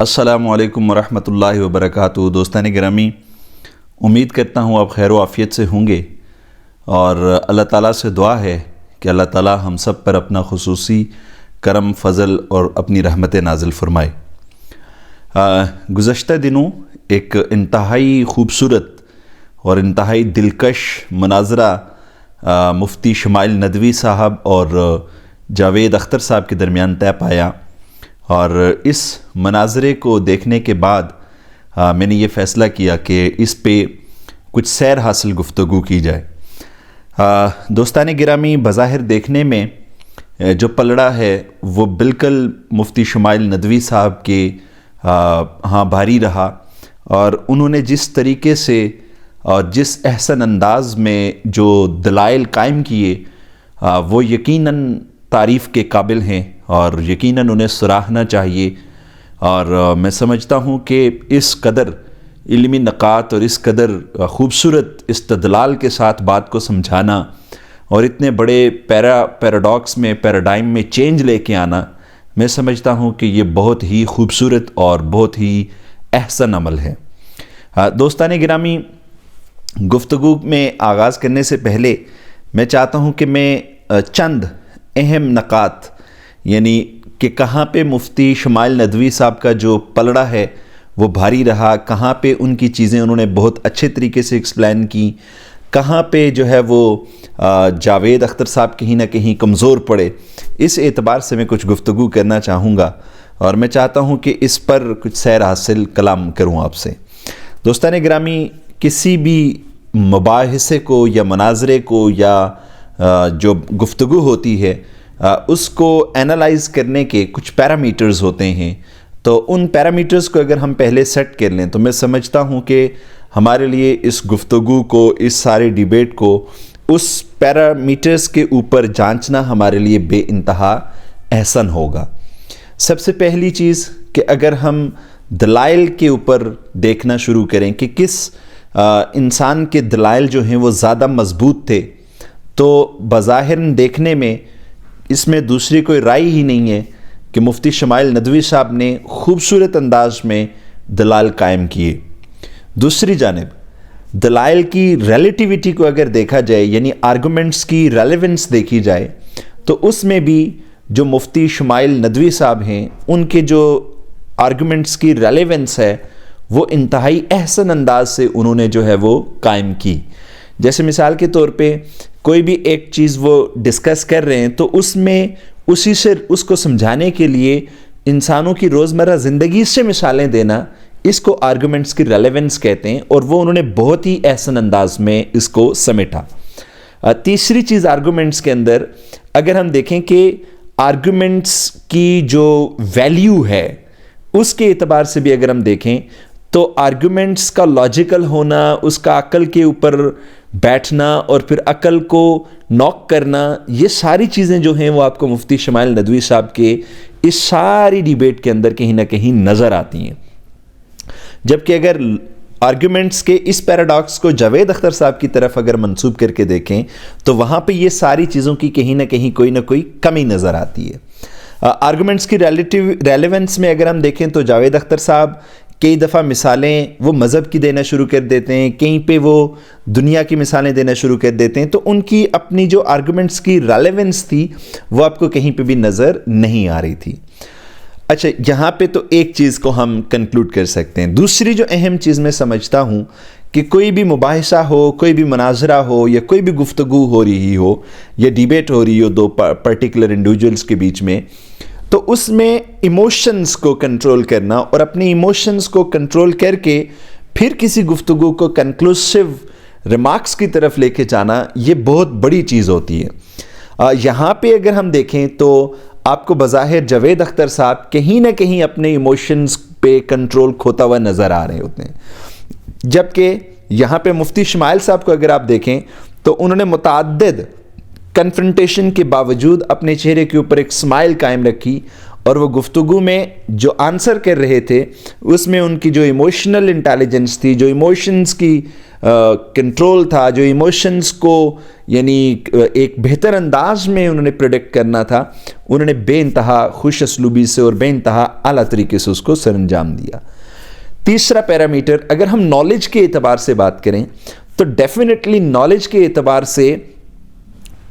السلام علیکم ورحمۃ اللہ وبرکاتہ۔ دوستان گرامی، امید کرتا ہوں آپ خیر و عافیت سے ہوں گے، اور اللہ تعالیٰ سے دعا ہے کہ اللہ تعالیٰ ہم سب پر اپنا خصوصی کرم فضل اور اپنی رحمت نازل فرمائے۔ گزشتہ دنوں ایک انتہائی خوبصورت اور انتہائی دلکش مناظرہ مفتی شمائل ندوی صاحب اور جاوید اختر صاحب کے درمیان طے پایا، اور اس مناظرے کو دیکھنے کے بعد میں نے یہ فیصلہ کیا کہ اس پہ کچھ سیر حاصل گفتگو کی جائے۔ دوستان گرامی، بظاہر دیکھنے میں جو پلڑا ہے وہ بالکل مفتی شمائل ندوی صاحب کے ہاں بھاری رہا، اور انہوں نے جس طریقے سے اور جس احسن انداز میں جو دلائل قائم کیے وہ یقیناً تعریف کے قابل ہیں، اور یقیناً انہیں سراہنا چاہیے۔ اور میں سمجھتا ہوں کہ اس قدر علمی نقاط اور اس قدر خوبصورت استدلال کے ساتھ بات کو سمجھانا اور اتنے بڑے پیراڈاکس میں پیراڈائم میں چینج لے کے آنا، میں سمجھتا ہوں کہ یہ بہت ہی خوبصورت اور بہت ہی احسن عمل ہے۔ دوستان گرامی، گفتگو میں آغاز کرنے سے پہلے میں چاہتا ہوں کہ میں چند اہم نکات، یعنی کہ کہاں پہ مفتی شمائل ندوی صاحب کا جو پلڑا ہے وہ بھاری رہا، کہاں پہ ان کی چیزیں انہوں نے بہت اچھے طریقے سے ایکسپلین کی، کہاں پہ جو ہے وہ جاوید اختر صاحب کہیں نہ کہیں کمزور پڑے، اس اعتبار سے میں کچھ گفتگو کرنا چاہوں گا، اور میں چاہتا ہوں کہ اس پر کچھ سیر حاصل کلام کروں آپ سے۔ دوستان گرامی، کسی بھی مباحثے کو یا مناظرے کو یا جو گفتگو ہوتی ہے اس کو اینالائز کرنے کے کچھ پیرامیٹرز ہوتے ہیں، تو ان پیرامیٹرز کو اگر ہم پہلے سیٹ کر لیں تو میں سمجھتا ہوں کہ ہمارے لیے اس گفتگو کو، اس سارے ڈیبیٹ کو اس پیرامیٹرز کے اوپر جانچنا ہمارے لیے بے انتہا احسن ہوگا۔ سب سے پہلی چیز کہ اگر ہم دلائل کے اوپر دیکھنا شروع کریں کہ کس انسان کے دلائل جو ہیں وہ زیادہ مضبوط تھے، تو بظاہر دیکھنے میں اس میں دوسری کوئی رائے ہی نہیں ہے کہ مفتی شمائل ندوی صاحب نے خوبصورت انداز میں دلائل قائم کیے۔ دوسری جانب دلائل کی ریلیٹیوٹی کو اگر دیکھا جائے، یعنی آرگومنٹس کی ریلیونس دیکھی جائے، تو اس میں بھی جو مفتی شمائل ندوی صاحب ہیں ان کے جو آرگومنٹس کی ریلیونس ہے وہ انتہائی احسن انداز سے انہوں نے جو ہے وہ قائم کی۔ جیسے مثال کے طور پہ کوئی بھی ایک چیز وہ ڈسکس کر رہے ہیں تو اس میں اسی سے اس کو سمجھانے کے لیے انسانوں کی روزمرہ زندگی سے مثالیں دینا، اس کو آرگومنٹس کی ریلیونس کہتے ہیں، اور وہ انہوں نے بہت ہی احسن انداز میں اس کو سمیٹا۔ تیسری چیز آرگومنٹس کے اندر اگر ہم دیکھیں کہ آرگومنٹس کی جو ویلیو ہے اس کے اعتبار سے بھی اگر ہم دیکھیں تو آرگومنٹس کا لاجیکل ہونا، اس کا عقل کے اوپر بیٹھنا اور پھر عقل کو نوک کرنا، یہ ساری چیزیں جو ہیں وہ آپ کو مفتی شمائل ندوی صاحب کے اس ساری ڈیبیٹ کے اندر کہیں نہ کہیں نظر آتی ہیں۔ جبکہ اگر آرگومنٹس کے اس پیراڈاکس کو جاوید اختر صاحب کی طرف اگر منسوب کر کے دیکھیں تو وہاں پہ یہ ساری چیزوں کی کہیں نہ کہیں کوئی نہ کوئی کمی نظر آتی ہے۔ آرگومنٹس کی ریلیونس میں اگر ہم دیکھیں تو جاوید اختر صاحب کئی دفعہ مثالیں وہ مذہب کی دینا شروع کر دیتے ہیں، کہیں پہ وہ دنیا کی مثالیں دینا شروع کر دیتے ہیں، تو ان کی اپنی جو آرگومنٹس کی ریلیونس تھی وہ آپ کو کہیں پہ بھی نظر نہیں آ رہی تھی۔ اچھا، یہاں پہ تو ایک چیز کو ہم کنکلوڈ کر سکتے ہیں۔ دوسری جو اہم چیز میں سمجھتا ہوں کہ کوئی بھی مباحثہ ہو، کوئی بھی مناظرہ ہو، یا کوئی بھی گفتگو ہو رہی ہو یا ڈیبیٹ ہو رہی ہو دو پرٹیکولر انڈیویجولز کے بیچ میں، تو اس میں ایموشنز کو کنٹرول کرنا اور اپنے ایموشنز کو کنٹرول کر کے پھر کسی گفتگو کو کنکلوسیو ریمارکس کی طرف لے کے جانا، یہ بہت بڑی چیز ہوتی ہے۔ یہاں پہ اگر ہم دیکھیں تو آپ کو بظاہر جاوید اختر صاحب کہیں نہ کہیں اپنے ایموشنز پہ کنٹرول کھوتا ہوا نظر آ رہے ہوتے ہیں، جبکہ یہاں پہ مفتی شمائل صاحب کو اگر آپ دیکھیں تو انہوں نے متعدد کنفرنٹیشن کے باوجود اپنے چہرے کے اوپر ایک سمائل قائم رکھی، اور وہ گفتگو میں جو آنسر کر رہے تھے اس میں ان کی جو ایموشنل انٹیلیجنس تھی، جو ایموشنز کی کنٹرول تھا، جو ایموشنز کو یعنی ایک بہتر انداز میں انہوں نے پریڈکٹ کرنا تھا، انہوں نے بے انتہا خوش اسلوبی سے اور بے انتہا اعلیٰ طریقے سے اس کو سر انجام دیا۔ تیسرا پیرامیٹر، اگر ہم نالج کے اعتبار سے بات کریں تو ڈیفینیٹلی نالج کے اعتبار سے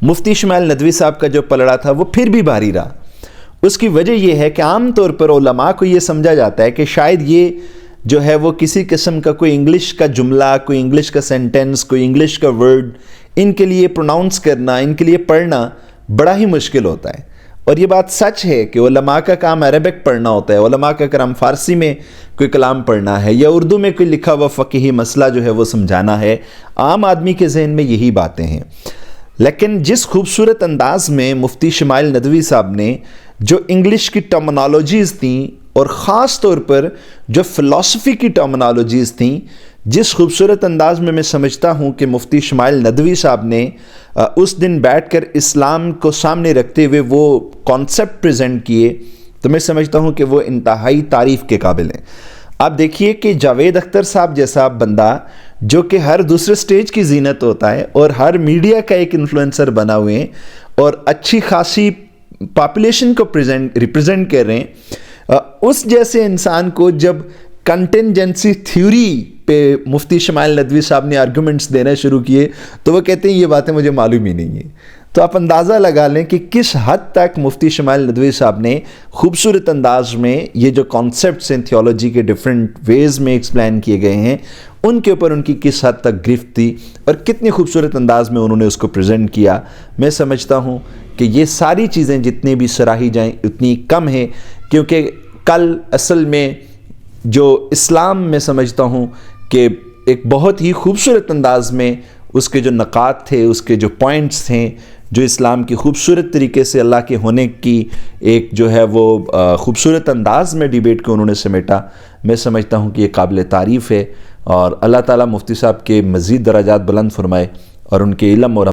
مفتی شمائل ندوی صاحب کا جو پلڑا تھا وہ پھر بھی بھاری رہا۔ اس کی وجہ یہ ہے کہ عام طور پر علماء کو یہ سمجھا جاتا ہے کہ شاید یہ جو ہے وہ کسی قسم کا کوئی انگلش کا جملہ، کوئی انگلش کا سینٹنس، کوئی انگلش کا ورڈ ان کے لیے پروناؤنس کرنا، ان کے لیے پڑھنا بڑا ہی مشکل ہوتا ہے۔ اور یہ بات سچ ہے کہ علماء کا کام عربک پڑھنا ہوتا ہے، علماء کا کام فارسی میں کوئی کلام پڑھنا ہے یا اردو میں کوئی لکھا ہوا فقہی مسئلہ جو ہے وہ سمجھانا ہے۔ عام آدمی کے ذہن میں یہی باتیں ہیں، لیکن جس خوبصورت انداز میں مفتی شمائل ندوی صاحب نے جو انگلش کی ٹرمنالوجیز تھیں اور خاص طور پر جو فلسفی کی ٹرمنالوجیز تھیں، جس خوبصورت انداز میں سمجھتا ہوں کہ مفتی شمائل ندوی صاحب نے اس دن بیٹھ کر اسلام کو سامنے رکھتے ہوئے وہ کانسیپٹ پریزنٹ کیے، تو میں سمجھتا ہوں کہ وہ انتہائی تعریف کے قابل ہیں۔ آپ دیکھیے کہ جاوید اختر صاحب جیسا بندہ جو کہ ہر دوسرے سٹیج کی زینت ہوتا ہے اور ہر میڈیا کا ایک انفلوئنسر بنا ہوئے ہیں اور اچھی خاصی پاپولیشن کو ریپرزینٹ کر رہے ہیں، اس جیسے انسان کو جب کنٹینجنسی تھیوری پہ مفتی شمائل ندوی صاحب نے آرگومنٹس دینا شروع کیے تو وہ کہتے ہیں یہ باتیں مجھے معلوم ہی نہیں ہیں۔ تو آپ اندازہ لگا لیں کہ کس حد تک مفتی شمائل ندوی صاحب نے خوبصورت انداز میں یہ جو کانسیپٹس ہیں تھیولوجی کے ڈیفرنٹ ویز میں ایکسپلین کیے گئے ہیں، ان کے اوپر ان کی کس حد تک گرفت تھی اور کتنی خوبصورت انداز میں انہوں نے اس کو پریزنٹ کیا۔ میں سمجھتا ہوں کہ یہ ساری چیزیں جتنی بھی سراہی جائیں اتنی کم ہیں، کیونکہ کل اصل میں جو اسلام میں سمجھتا ہوں کہ ایک بہت ہی خوبصورت انداز میں اس کے جو نکات تھے، اس کے جو پوائنٹس تھے، جو اسلام کی خوبصورت طریقے سے اللہ کے ہونے کی ایک جو ہے وہ خوبصورت انداز میں ڈیبیٹ کو انہوں نے سمیٹا، میں سمجھتا ہوں کہ یہ قابل تعریف ہے، اور اللہ تعالیٰ مفتی صاحب کے مزید درجات بلند فرمائے اور ان کے علم اور